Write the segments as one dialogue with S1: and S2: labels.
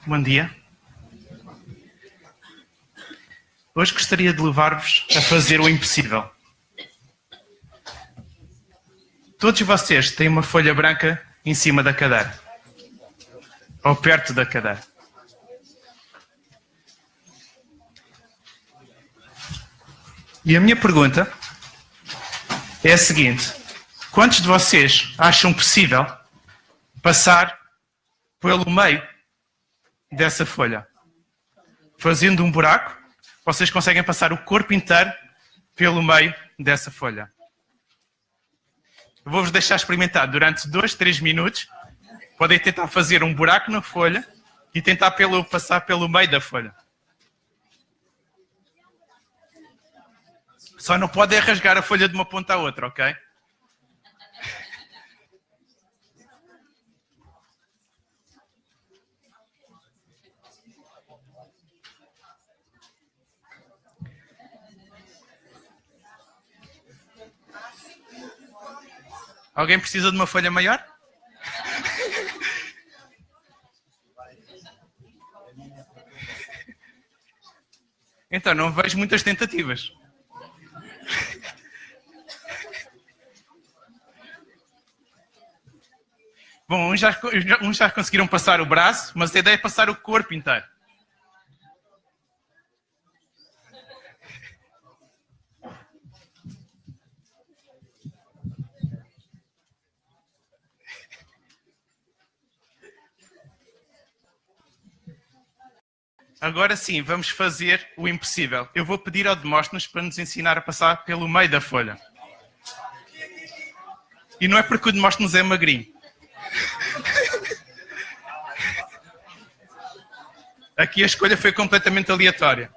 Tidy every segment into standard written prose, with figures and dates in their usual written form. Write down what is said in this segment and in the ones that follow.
S1: Bom dia. Hoje gostaria de levar-vos a fazer o impossível. Todos vocês têm uma folha branca em cima da cadeira. Ou perto da cadeira. E a minha pergunta é a seguinte: quantos de vocês acham possível passar pelo meio dessa folha? Fazendo um buraco, vocês conseguem passar o corpo inteiro pelo meio dessa folha. Eu vou-vos deixar experimentar durante 2-3 minutos. Podem tentar fazer um buraco na folha e tentar passar pelo meio da folha. Só não podem rasgar a folha de uma ponta à outra, ok? Alguém precisa de uma folha maior? Então, não vejo muitas tentativas. Bom, uns já conseguiram passar o braço, mas a ideia é passar o corpo inteiro. Agora sim, vamos fazer o impossível. Eu vou pedir ao Demóstenes para nos ensinar a passar pelo meio da folha. E não é porque o Demóstenes é magrinho. Aqui a escolha foi completamente aleatória.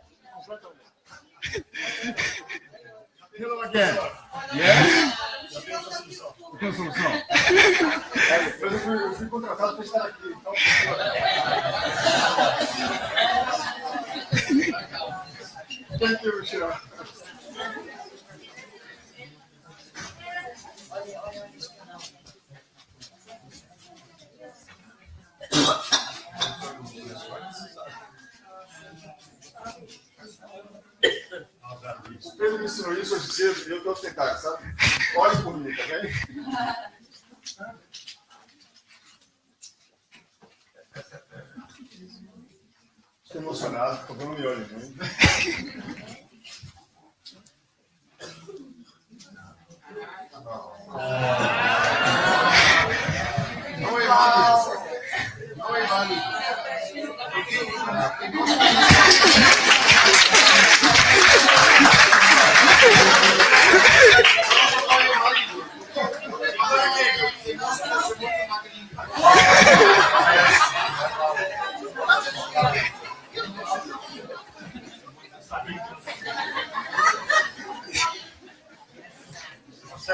S2: Tem solução? Eu fui contratado para estar aqui. Então... Thank you, Michel. O Pedro me ensinou isso hoje cedo e eu estou sentado, sabe? Olhe por mim, tá bem? Estou emocionado, estou vendo me olho, né? Não é válido. Não é válido.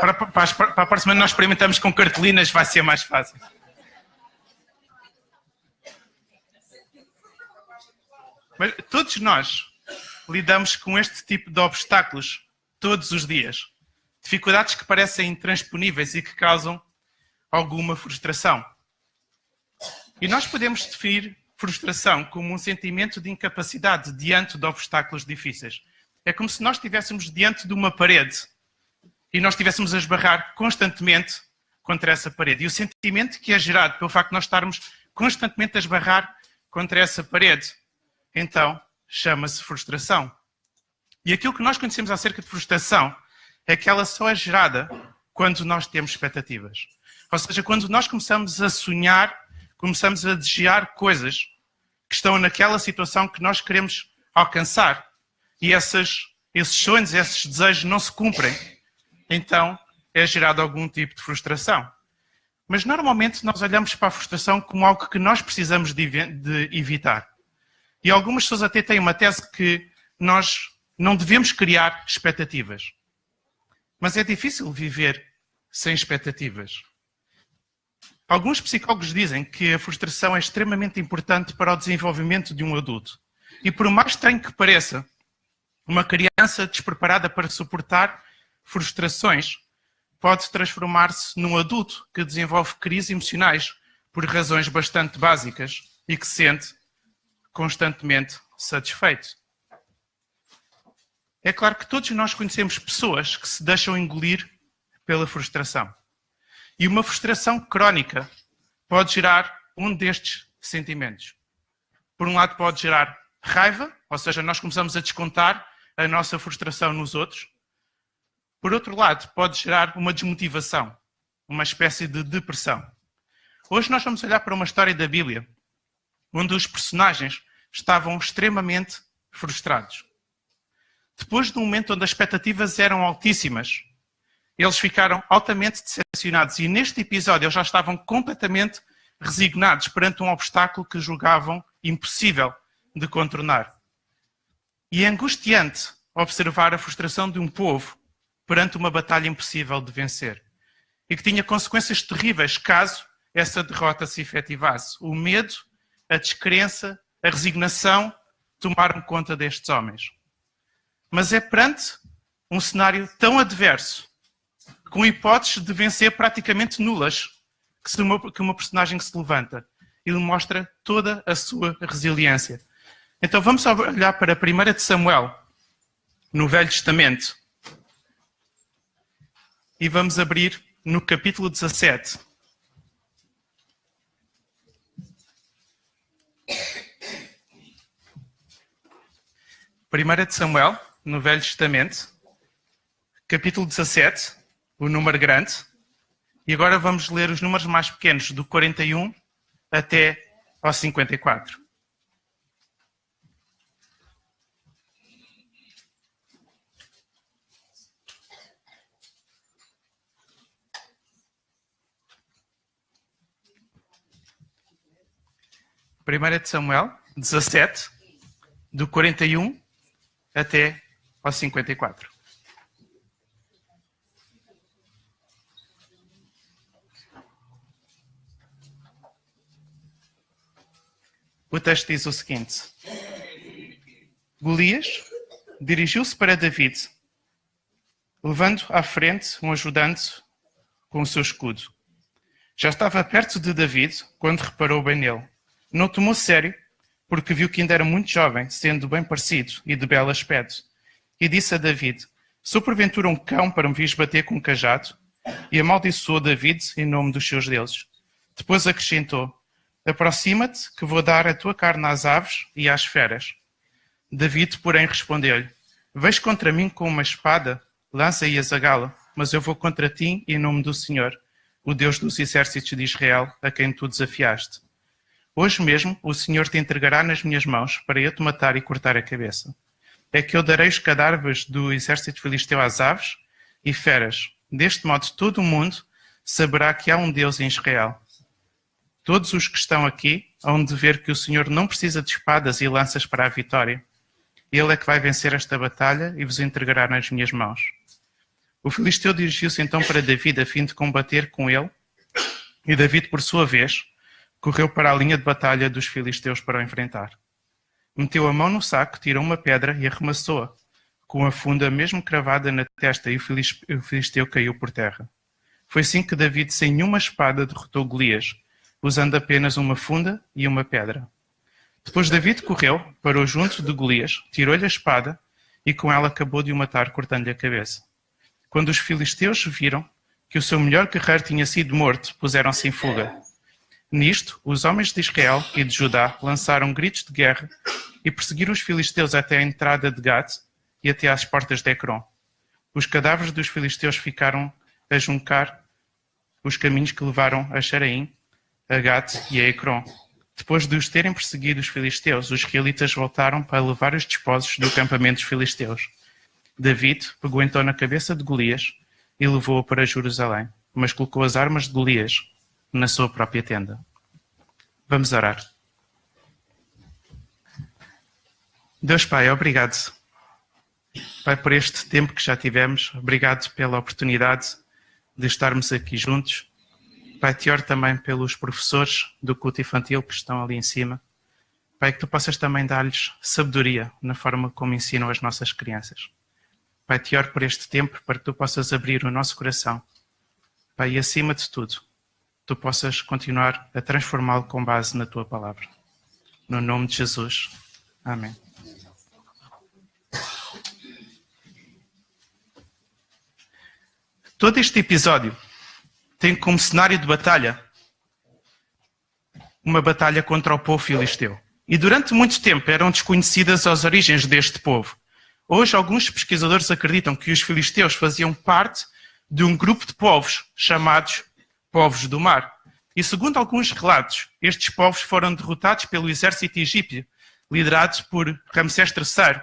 S1: Para a próxima nós experimentamos com cartolinas, vai ser mais fácil. Mas todos nós lidamos com este tipo de obstáculos todos os dias. Dificuldades que parecem intransponíveis e que causam alguma frustração. E nós podemos definir frustração como um sentimento de incapacidade diante de obstáculos difíceis. É como se nós estivéssemos diante de uma parede e nós estivéssemos a esbarrar constantemente contra essa parede. E o sentimento que é gerado pelo facto de nós estarmos constantemente a esbarrar contra essa parede, então, chama-se frustração. E aquilo que nós conhecemos acerca de frustração é que ela só é gerada quando nós temos expectativas. Ou seja, quando nós começamos a sonhar, começamos a desejar coisas que estão naquela situação que nós queremos alcançar. E esses sonhos, esses desejos não se cumprem. Então, é gerado algum tipo de frustração. Mas, normalmente, nós olhamos para a frustração como algo que nós precisamos de evitar. E algumas pessoas até têm uma tese que nós não devemos criar expectativas. Mas é difícil viver sem expectativas. Alguns psicólogos dizem que a frustração é extremamente importante para o desenvolvimento de um adulto. E por mais estranho que pareça, uma criança despreparada para suportar frustrações pode transformar-se num adulto que desenvolve crises emocionais por razões bastante básicas e que sente constantemente satisfeito. É claro que todos nós conhecemos pessoas que se deixam engolir pela frustração. E uma frustração crónica pode gerar um destes sentimentos. Por um lado, pode gerar raiva, ou seja, nós começamos a descontar a nossa frustração nos outros. Por outro lado, pode gerar uma desmotivação, uma espécie de depressão. Hoje nós vamos olhar para uma história da Bíblia, onde os personagens estavam extremamente frustrados. Depois de um momento onde as expectativas eram altíssimas, eles ficaram altamente decepcionados e neste episódio eles já estavam completamente resignados perante um obstáculo que julgavam impossível de contornar. E é angustiante observar a frustração de um povo perante uma batalha impossível de vencer e que tinha consequências terríveis caso essa derrota se efetivasse. O medo, a descrença, a resignação tomaram conta destes homens. Mas é perante um cenário tão adverso, com hipóteses de vencer praticamente nulas, que uma personagem que se levanta. Ele mostra toda a sua resiliência. Então vamos olhar para a 1 de Samuel, no Velho Testamento. E vamos abrir no capítulo 17. Primeira de Samuel, no Velho Testamento, capítulo 17, o número grande. E agora vamos ler os números mais pequenos, do 41 até ao 54. Primeira de Samuel, 17, do 41 até ao 54. O texto diz o seguinte: Golias dirigiu-se para David, levando à frente um ajudante com o seu escudo. Já estava perto de David quando reparou bem nele. Não tomou sério, porque viu que ainda era muito jovem, sendo bem parecido e de belo aspecto. E disse a David: sou porventura um cão para me vires bater com um cajado? E amaldiçoou David em nome dos seus deuses. Depois acrescentou: aproxima-te, que vou dar a tua carne às aves e às feras. David, porém, respondeu-lhe: vês contra mim com uma espada, lança e azagala, mas eu vou contra ti em nome do Senhor, o Deus dos exércitos de Israel, a quem tu desafiaste. Hoje mesmo o Senhor te entregará nas minhas mãos para eu te matar e cortar a cabeça. É que eu darei os cadáveres do exército filisteu às aves e feras. Deste modo todo o mundo saberá que há um Deus em Israel. Todos os que estão aqui hão de ver que o Senhor não precisa de espadas e lanças para a vitória. Ele é que vai vencer esta batalha e vos entregará nas minhas mãos. O filisteu dirigiu-se então para David a fim de combater com ele, e David, por sua vez, correu para a linha de batalha dos filisteus para o enfrentar. Meteu a mão no saco, tirou uma pedra e arremessou-a, com a funda mesmo cravada na testa, e o filisteu caiu por terra. Foi assim que David, sem nenhuma espada, derrotou Golias, usando apenas uma funda e uma pedra. Depois David correu, parou junto de Golias, tirou-lhe a espada e com ela acabou de o matar, cortando-lhe a cabeça. Quando os filisteus viram que o seu melhor guerreiro tinha sido morto, puseram-se em fuga. Nisto, os homens de Israel e de Judá lançaram gritos de guerra e perseguiram os filisteus até a entrada de Gate e até às portas de Ecrón. Os cadáveres dos filisteus ficaram a juncar os caminhos que levaram a Xaraim, a Gate e a Ecrón. Depois de os terem perseguido os filisteus, os israelitas voltaram para levar os despojos do acampamento dos filisteus. David pegou então na cabeça de Golias e levou-o para Jerusalém, mas colocou as armas de Golias na sua própria tenda. Vamos orar. Deus Pai, obrigado. Pai, por este tempo que já tivemos. Obrigado pela oportunidade de estarmos aqui juntos. Pai, te oro também pelos professores do culto infantil que estão ali em cima. Pai, que tu possas também dar-lhes sabedoria na forma como ensinam as nossas crianças. Pai, te oro por este tempo para que tu possas abrir o nosso coração. Pai, e acima de tudo, tu possas continuar a transformá-lo com base na tua palavra. No nome de Jesus. Amém. Todo este episódio tem como cenário de batalha uma batalha contra o povo filisteu. E durante muito tempo eram desconhecidas as origens deste povo. Hoje, alguns pesquisadores acreditam que os filisteus faziam parte de um grupo de povos chamados povos do mar. E segundo alguns relatos, estes povos foram derrotados pelo exército egípcio, liderado por Ramsés III,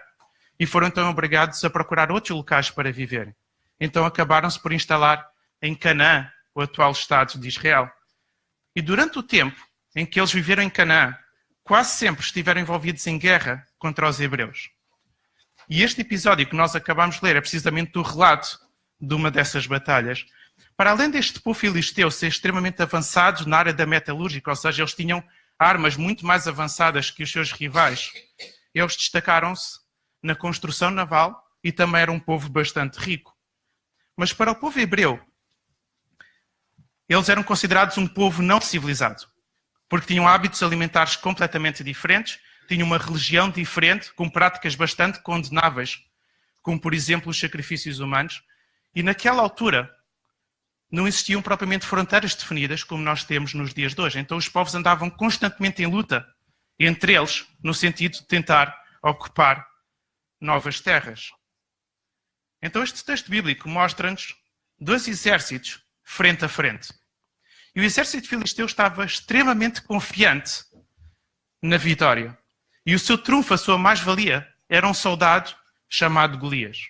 S1: e foram então obrigados a procurar outros locais para viverem. Então acabaram-se por instalar em Canaã, o atual Estado de Israel. E durante o tempo em que eles viveram em Canaã, quase sempre estiveram envolvidos em guerra contra os hebreus. E este episódio que nós acabamos de ler é precisamente o relato de uma dessas batalhas. Para além deste povo filisteu ser extremamente avançado na área da metalúrgica, ou seja, eles tinham armas muito mais avançadas que os seus rivais, eles destacaram-se na construção naval e também era um povo bastante rico. Mas para o povo hebreu, eles eram considerados um povo não civilizado, porque tinham hábitos alimentares completamente diferentes, tinham uma religião diferente, com práticas bastante condenáveis, como, por exemplo, os sacrifícios humanos. E naquela altura não existiam propriamente fronteiras definidas, como nós temos nos dias de hoje. Então os povos andavam constantemente em luta entre eles, no sentido de tentar ocupar novas terras. Então este texto bíblico mostra-nos dois exércitos frente a frente. E o exército filisteu estava extremamente confiante na vitória. E o seu trunfo, a sua mais-valia, era um soldado chamado Golias.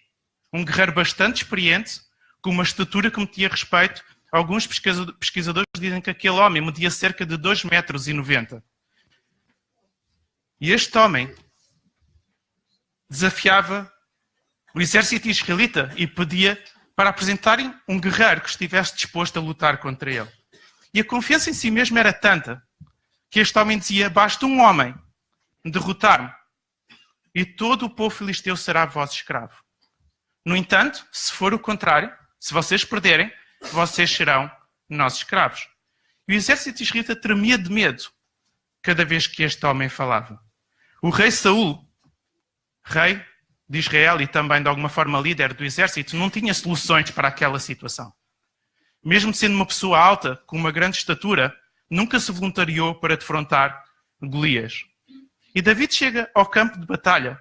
S1: Um guerreiro bastante experiente, com uma estatura que metia respeito. Alguns pesquisadores dizem que aquele homem media cerca de 2,90 metros. E este homem desafiava o exército israelita e pedia para apresentarem um guerreiro que estivesse disposto a lutar contra ele. E a confiança em si mesmo era tanta que este homem dizia: basta um homem derrotar-me e todo o povo filisteu será vosso escravo. No entanto, se for o contrário, se vocês perderem, vocês serão nossos escravos. E o exército israelita tremia de medo cada vez que este homem falava. O rei Saul, rei de Israel e também de alguma forma líder do exército, não tinha soluções para aquela situação. Mesmo sendo uma pessoa alta, com uma grande estatura, nunca se voluntariou para defrontar Golias. E David chega ao campo de batalha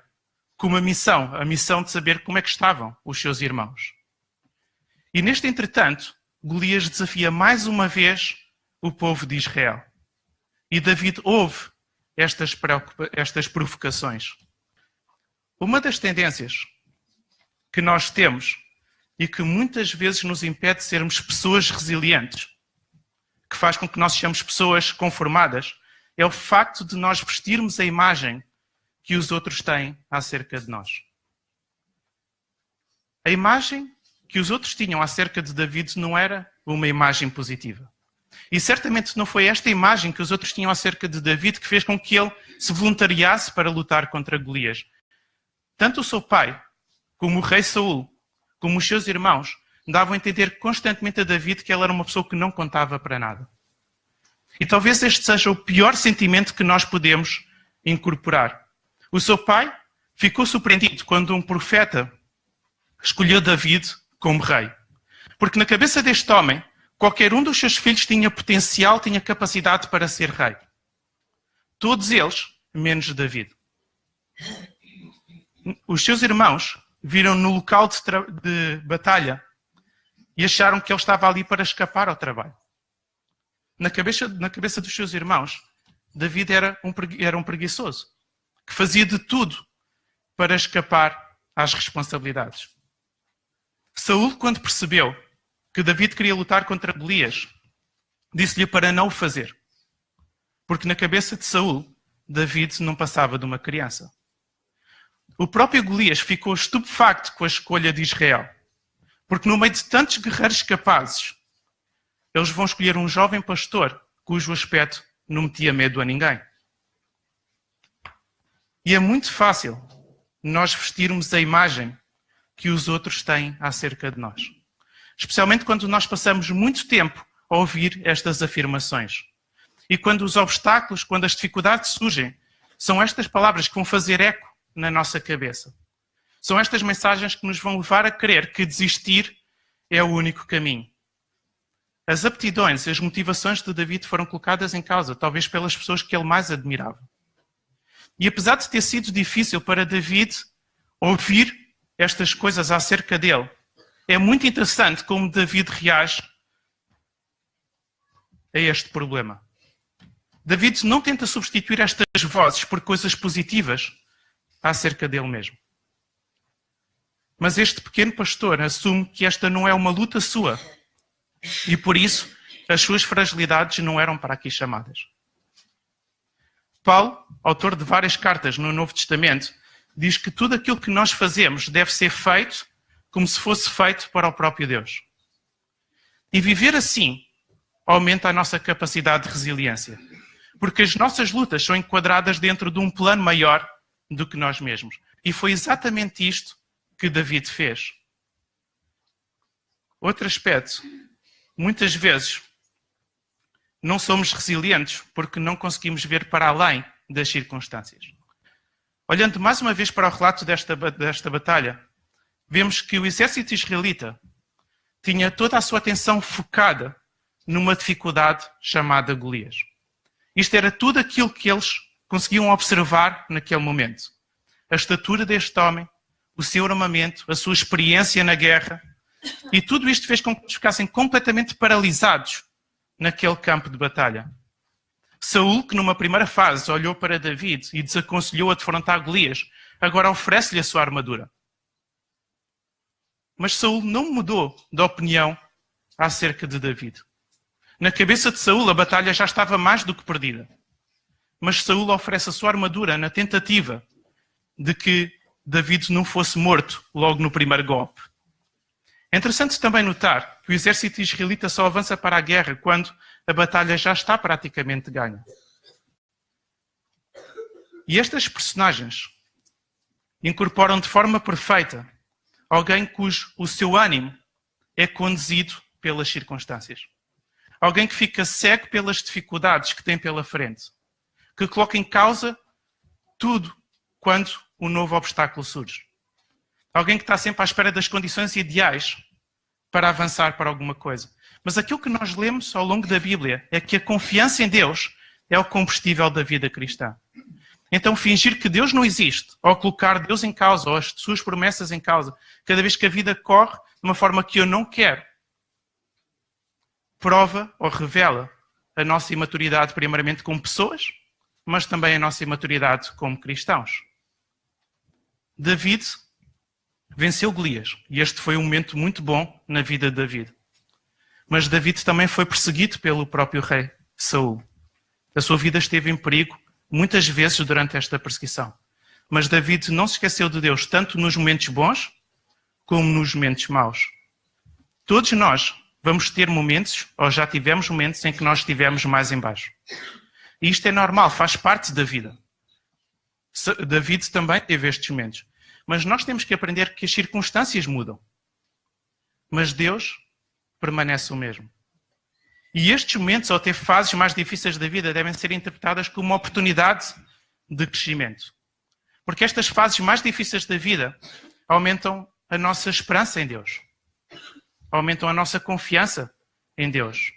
S1: com uma missão, a missão de saber como é que estavam os seus irmãos. E neste entretanto, Golias desafia mais uma vez o povo de Israel. E David ouve estas provocações. Uma das tendências que nós temos e que muitas vezes nos impede de sermos pessoas resilientes, que faz com que nós sejamos pessoas conformadas, é o facto de nós vestirmos a imagem que os outros têm acerca de nós. A imagem que os outros tinham acerca de David não era uma imagem positiva. E certamente não foi esta imagem que os outros tinham acerca de David que fez com que ele se voluntariasse para lutar contra Golias. Tanto o seu pai, como o rei Saul, como os seus irmãos, davam a entender constantemente a David que ele era uma pessoa que não contava para nada. E talvez este seja o pior sentimento que nós podemos incorporar. O seu pai ficou surpreendido quando um profeta escolheu David como rei. Porque na cabeça deste homem, qualquer um dos seus filhos tinha potencial, tinha capacidade para ser rei. Todos eles, menos David. Os seus irmãos viram no local de batalha e acharam que ele estava ali para escapar ao trabalho. Na cabeça dos seus irmãos, David era um preguiçoso, que fazia de tudo para escapar às responsabilidades. Saul, quando percebeu que David queria lutar contra Golias, disse-lhe para não o fazer. Porque na cabeça de Saul, David não passava de uma criança. O próprio Golias ficou estupefacto com a escolha de Israel. Porque no meio de tantos guerreiros capazes, eles vão escolher um jovem pastor cujo aspecto não metia medo a ninguém. E é muito fácil nós vestirmos a imagem que os outros têm acerca de nós. Especialmente quando nós passamos muito tempo a ouvir estas afirmações. E quando os obstáculos, quando as dificuldades surgem, São estas palavras que vão fazer eco na nossa cabeça. São estas mensagens que nos vão levar a crer que desistir é o único caminho. As aptidões e as motivações de David foram colocadas em causa, talvez pelas pessoas que ele mais admirava. E apesar de ter sido difícil para David ouvir estas coisas acerca dele, é muito interessante como David reage a este problema. David não tenta substituir estas vozes por coisas positivas acerca dele mesmo. Mas este pequeno pastor assume que esta não é uma luta sua e por isso as suas fragilidades não eram para aqui chamadas. Paulo, autor de várias cartas no Novo Testamento, diz que tudo aquilo que nós fazemos deve ser feito como se fosse feito para o próprio Deus. E viver assim aumenta a nossa capacidade de resiliência, porque as nossas lutas são enquadradas dentro de um plano maior do que nós mesmos. E foi exatamente isto que David fez. Outro aspecto, muitas vezes não somos resilientes porque não conseguimos ver para além das circunstâncias. Olhando mais uma vez para o relato desta batalha, vemos que o exército israelita tinha toda a sua atenção focada numa dificuldade chamada Golias. Isto era tudo aquilo que eles conseguiam observar naquele momento. A estatura deste homem, o seu armamento, a sua experiência na guerra, e tudo isto fez com que eles ficassem completamente paralisados naquele campo de batalha. Saul, que numa primeira fase olhou para David e desaconselhou a defrontar Golias, agora oferece-lhe a sua armadura. Mas Saul não mudou de opinião acerca de David. Na cabeça de Saul a batalha já estava mais do que perdida. Mas Saul oferece a sua armadura na tentativa de que David não fosse morto logo no primeiro golpe. É interessante também notar que o exército israelita só avança para a guerra quando a batalha já está praticamente ganha. E estas personagens incorporam de forma perfeita alguém cujo o seu ânimo é conduzido pelas circunstâncias. Alguém que fica cego pelas dificuldades que tem pela frente. Que coloca em causa tudo quando um novo obstáculo surge. Alguém que está sempre à espera das condições ideais para avançar para alguma coisa. Mas aquilo que nós lemos ao longo da Bíblia é que a confiança em Deus é o combustível da vida cristã. Então fingir que Deus não existe, ou colocar Deus em causa, ou as suas promessas em causa, cada vez que a vida corre de uma forma que eu não quero, prova ou revela a nossa imaturidade primeiramente como pessoas, mas também a nossa imaturidade como cristãos. David venceu Golias, e este foi um momento muito bom na vida de David. Mas David também foi perseguido pelo próprio rei Saul. A sua vida esteve em perigo muitas vezes durante esta perseguição. Mas David não se esqueceu de Deus, tanto nos momentos bons como nos momentos maus. Todos nós vamos ter momentos, ou já tivemos momentos, em que nós estivemos mais em baixo. E isto é normal, faz parte da vida. David também teve estes momentos. Mas nós temos que aprender que as circunstâncias mudam. Mas Deus permanece o mesmo. E estes momentos, ou até fases mais difíceis da vida, devem ser interpretadas como uma oportunidade de crescimento. Porque estas fases mais difíceis da vida aumentam a nossa esperança em Deus. Aumentam a nossa confiança em Deus.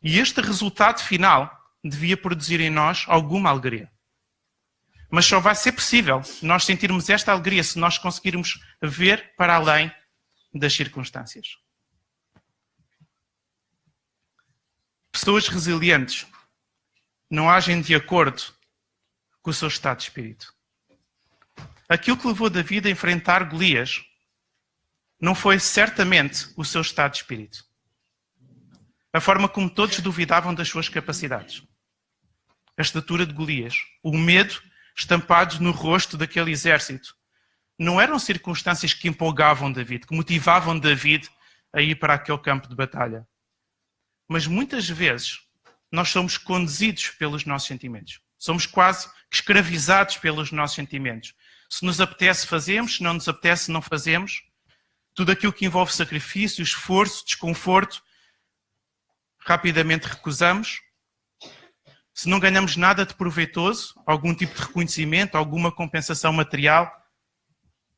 S1: E este resultado final devia produzir em nós alguma alegria. Mas só vai ser possível nós sentirmos esta alegria se nós conseguirmos ver para além das circunstâncias. Pessoas resilientes não agem de acordo com o seu estado de espírito. Aquilo que levou David a enfrentar Golias não foi certamente o seu estado de espírito. A forma como todos duvidavam das suas capacidades. A estatura de Golias, o medo estampados no rosto daquele exército, não eram circunstâncias que empolgavam David, que motivavam David a ir para aquele campo de batalha. Mas muitas vezes nós somos conduzidos pelos nossos sentimentos. Somos quase que escravizados pelos nossos sentimentos. Se nos apetece, fazemos. Se não nos apetece, não fazemos. Tudo aquilo que envolve sacrifício, esforço, desconforto, rapidamente recusamos. se não ganhamos nada de proveitoso, algum tipo de reconhecimento, alguma compensação material,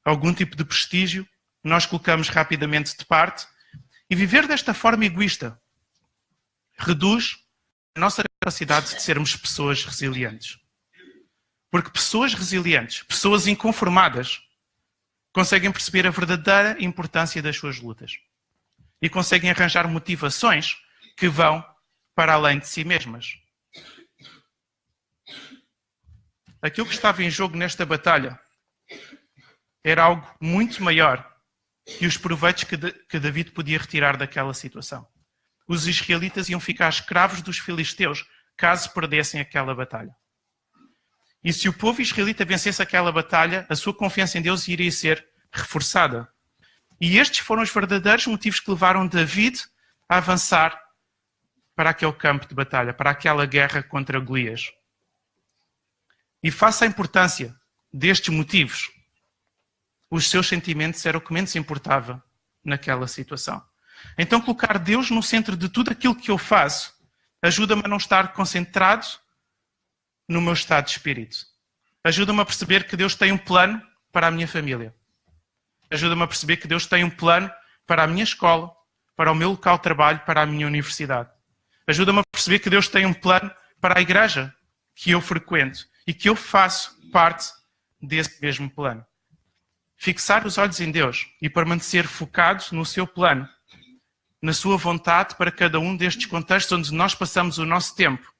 S1: algum tipo de prestígio, nós colocamos rapidamente de parte. E viver desta forma egoísta reduz a nossa capacidade de sermos pessoas resilientes. Porque pessoas resilientes, pessoas inconformadas, conseguem perceber a verdadeira importância das suas lutas. E conseguem arranjar motivações que vão para além de si mesmas. Aquilo que estava em jogo nesta batalha era algo muito maior que os proveitos que David podia retirar daquela situação. Os israelitas iam ficar escravos dos filisteus caso perdessem aquela batalha. E se o povo israelita vencesse aquela batalha, a sua confiança em Deus iria ser reforçada. E estes foram os verdadeiros motivos que levaram David a avançar para aquele campo de batalha, para aquela guerra contra Golias. E face à importância destes motivos, os seus sentimentos eram o que menos importava naquela situação. Então colocar Deus no centro de tudo aquilo que eu faço ajuda-me a não estar concentrado no meu estado de espírito. Ajuda-me a perceber que Deus tem um plano para a minha família. Ajuda-me a perceber que Deus tem um plano para a minha escola, para o meu local de trabalho, para a minha universidade. Ajuda-me a perceber que Deus tem um plano para a igreja que eu frequento e que eu faço parte desse mesmo plano. Fixar os olhos em Deus e permanecer focado no seu plano, na sua vontade para cada um destes contextos onde nós passamos o nosso tempo,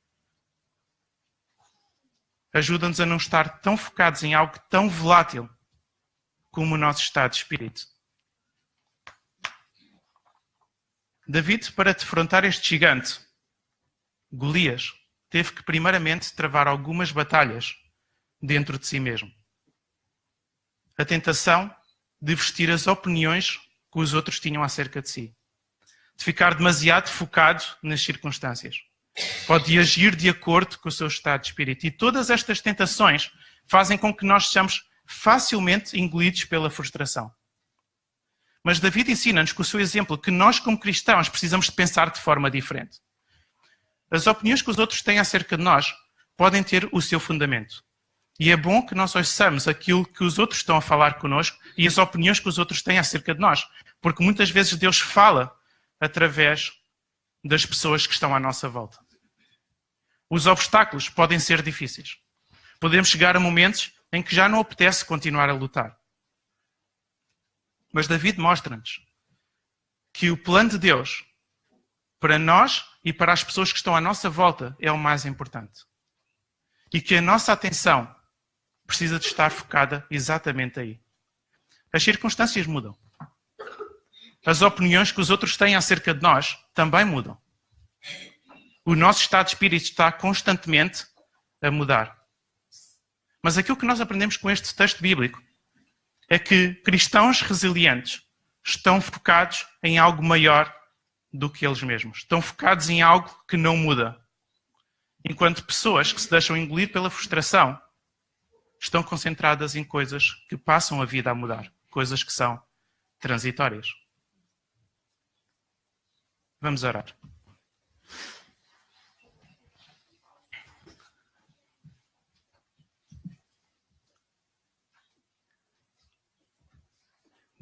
S1: ajuda-nos a não estar tão focados em algo tão volátil como o nosso estado de espírito. David, para defrontar este gigante, Golias, teve que primeiramente travar algumas batalhas dentro de si mesmo. A tentação de vestir as opiniões que os outros tinham acerca de si. De ficar demasiado focado nas circunstâncias. Ou de agir de acordo com o seu estado de espírito. E todas estas tentações fazem com que nós sejamos facilmente engolidos pela frustração. Mas David ensina-nos com o seu exemplo que nós, como cristãos, precisamos de pensar de forma diferente. As opiniões que os outros têm acerca de nós podem ter o seu fundamento. E é bom que nós ouçamos aquilo que os outros estão a falar connosco e as opiniões que os outros têm acerca de nós. Porque muitas vezes Deus fala através das pessoas que estão à nossa volta. Os obstáculos podem ser difíceis. Podemos chegar a momentos em que já não apetece continuar a lutar. Mas David mostra-nos que o plano de Deus para nós e para as pessoas que estão à nossa volta é o mais importante. E que a nossa atenção precisa de estar focada exatamente aí. As circunstâncias mudam. As opiniões que os outros têm acerca de nós também mudam. O nosso estado de espírito está constantemente a mudar. Mas aquilo que nós aprendemos com este texto bíblico é que cristãos resilientes estão focados em algo maior do que eles mesmos. Estão focados em algo que não muda. Enquanto pessoas que se deixam engolir pela frustração estão concentradas em coisas que passam a vida a mudar. Coisas que são transitórias. Vamos orar.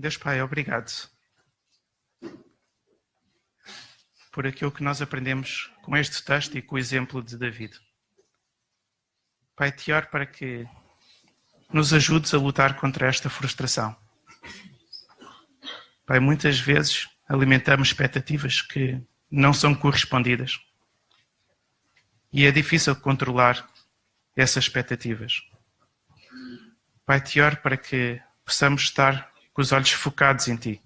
S1: Deus Pai, obrigado por aquilo que nós aprendemos com este texto e com o exemplo de David. Pai, te oro para que nos ajudes a lutar contra esta frustração. Pai, muitas vezes alimentamos expectativas que não são correspondidas. E é difícil controlar essas expectativas. Pai, te oro para que possamos estar com os olhos focados em Ti.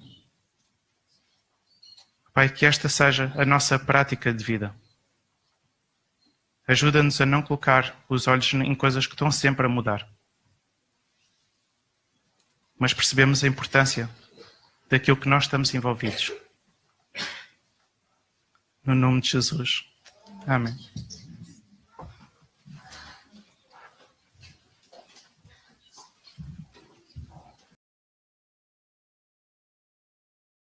S1: Pai, que esta seja a nossa prática de vida. Ajuda-nos a não colocar os olhos em coisas que estão sempre a mudar. Mas percebemos a importância daquilo que nós estamos envolvidos. No nome de Jesus. Amém.